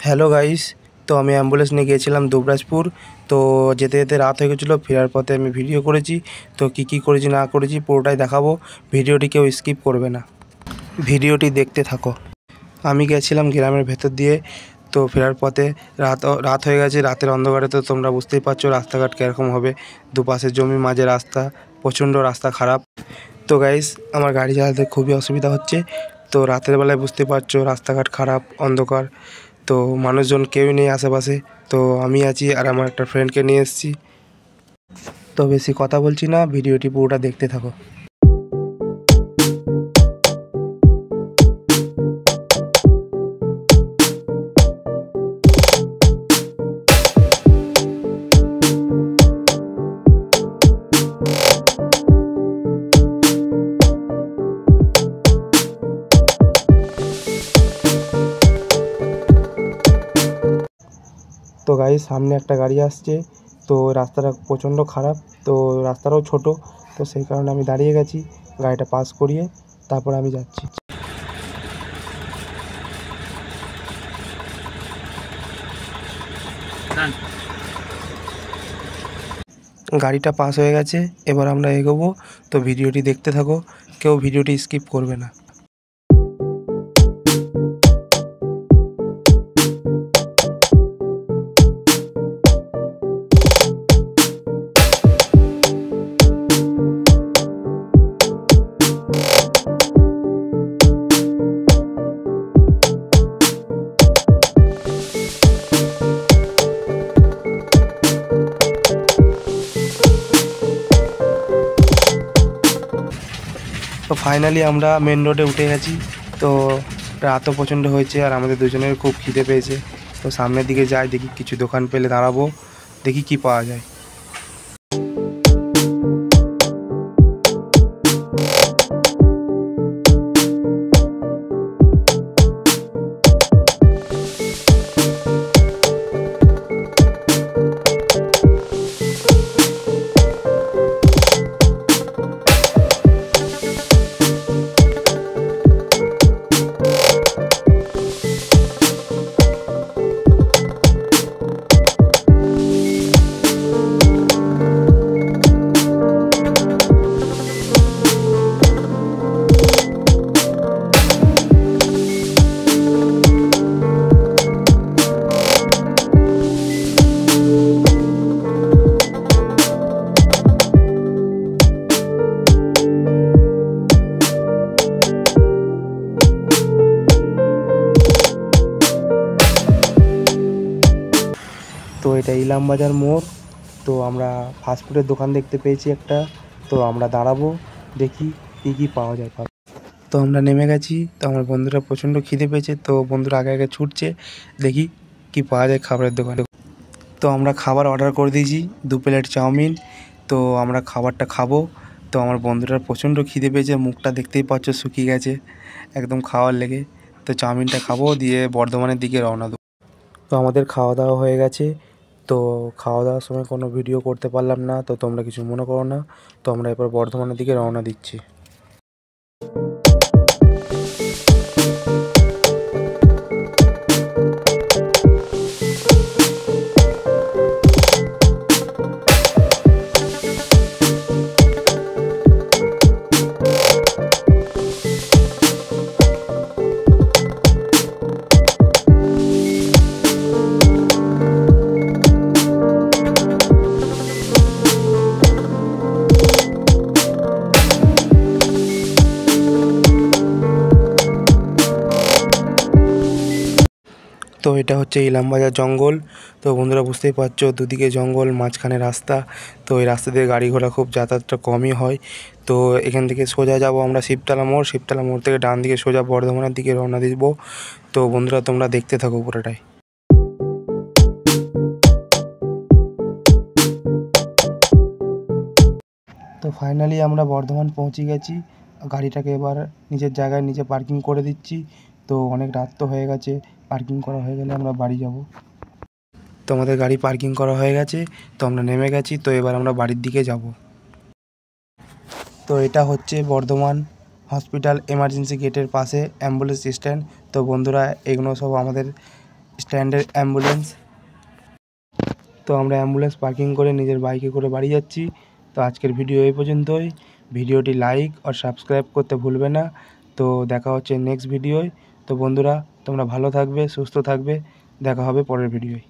Hello guys, তো আমি ambulance নিয়ে গিয়েছিলাম দুবরাজপুর। তো যেতে যেতে রাত হয়ে গেছিলো। ফেরার পথে আমি ভিডিও করেছি। তো কী করেছি না করেছি পুরোটাই দেখাবো। ভিডিওটি কেউ স্কিপ করবে না, ভিডিওটি দেখতে থাকো। আমি গেছিলাম গ্রামের ভেতর দিয়ে। তো ফেরার পথে রাত হয়ে গেছে। রাতের অন্ধকারে তো তোমরা বুঝতেই পারছো রাস্তাঘাট কীরকম হবে। দুপাশের জমি, মাঝে রাস্তা, প্রচণ্ড রাস্তা খারাপ। তো গাইস, আমার গাড়ি চালাতে খুবই অসুবিধা হচ্ছে। তো রাতের বেলায় বুঝতে পারছো রাস্তাঘাট খারাপ, অন্ধকার। তো মানুষজন কেউই নেই আশেপাশে। তো আমি আছি আর আমার একটা ফ্রেন্ডকে নিয়ে এসেছি। তো বেশি কথা বলছি না, ভিডিওটি পুরোটা দেখতে থাকো। তো গাড়ির সামনে একটা গাড়ি আসছে। তো রাস্তাটা প্রচণ্ড খারাপ, তো রাস্তাটাও ছোট। তো সেই কারণে আমি দাঁড়িয়ে গেছি গাড়িটা পাস করিয়ে, তারপর আমি যাচ্ছি। গাড়িটা পাস হয়ে গেছে, এবার আমরা এগোবো। তো ভিডিওটি দেখতে থাকো, কেউ ভিডিওটি স্কিপ করবে না। তো ফাইনালি আমরা মেন রোডে উঠে গেছি। তো রাতও প্রচণ্ড হয়েছে আর আমাদের দুজনের খুব খিদে পেয়েছে। তো সামনের দিকে যাই, দেখি কিছু দোকান পেলে দাঁড়াবো, দেখি কি পাওয়া যায়। তো এটা ইলামবাজার মোড়। তো আমরা ফাস্টফুডের দোকান দেখতে পেয়েছি একটা। তো আমরা দাঁড়াবো, দেখি কী পাওয়া যায়। তো আমরা নেমে গেছি। তো আমার বন্ধুরা প্রচণ্ড খিদে পেয়েছে, তো বন্ধুরা আগে আগে ছুটছে, দেখি কি পাওয়া যায় খাবারের দোকানে। তো আমরা খাবার অর্ডার করে দিয়েছি, 2 প্লেট চাউমিন। তো আমরা খাবারটা খাবো। তো আমার বন্ধুটার প্রচণ্ড খিদে পেয়েছে, মুখটা দেখতেই পাচ্ছ শুকিয়ে গেছে একদম খাওয়ার লেগে। তো চাউমিনটা খাবো, দিয়ে বর্ধমানের দিকে রওনা দেবো। তো আমাদের খাওয়া দাওয়া হয়ে গেছে। তো খাওয়া দাওয়ার সময় কোনো ভিডিও করতে পারলাম না, তো তোমরা কিছু মনে করো না। তো আমরা এরপর বর্ধমানের দিকে রওনা দিচ্ছি। তো এটা হচ্ছে ইলামবাজার জঙ্গল। তো বন্ধুরা বুঝতেই পারছো দুদিকে জঙ্গল, মাঝখানে রাস্তা। তো এই রাস্তা দিয়ে গাড়ি ঘোড়া খুব যাতায়াতটা কমই হয়। তো এখান থেকে সোজা যাব আমরা শিবতলা মোড়। শিবতলা মোড় থেকে ডান দিকে সোজা বর্ধমানের দিকে রওনা দিব। তো বন্ধুরা তোমরা দেখতে থাকো পুরোটাই। তো ফাইনালি আমরা বর্ধমান পৌঁছে গেছি। গাড়িটাকে এবার নিজের জায়গায় নিজে পার্কিং করে দিচ্ছি। তো অনেক রাত তো হয়ে গেছে, পার্কিং করা হয়ে গেলে আমরা বাড়ি যাব। তো আমাদের গাড়ি পার্কিং করা হয়ে গেছে। তো আমরা নেমে গেছি। তো এবার আমরা বাড়ির দিকে যাব। তো এটা হচ্ছে বর্ধমান হসপিটাল এমার্জেন্সি গেটের পাশে অ্যাম্বুলেন্স স্ট্যান্ড। তো বন্ধুরা এগুলো সব আমাদের স্ট্যান্ডার্ড অ্যাম্বুলেন্স। তো আমরা অ্যাম্বুলেন্স পার্কিং করে নিজের বাইকে করে বাড়ি যাচ্ছি। তো আজকের ভিডিও এই পর্যন্তই। ভিডিওটি লাইক আর সাবস্ক্রাইব করতে ভুলবে না। তো দেখা হচ্ছে নেক্সট ভিডিওয়। তো বন্ধুরা, তোমরা ভালো থাকবে, সুস্থ থাকবে। দেখা হবে পরের ভিডিওয়।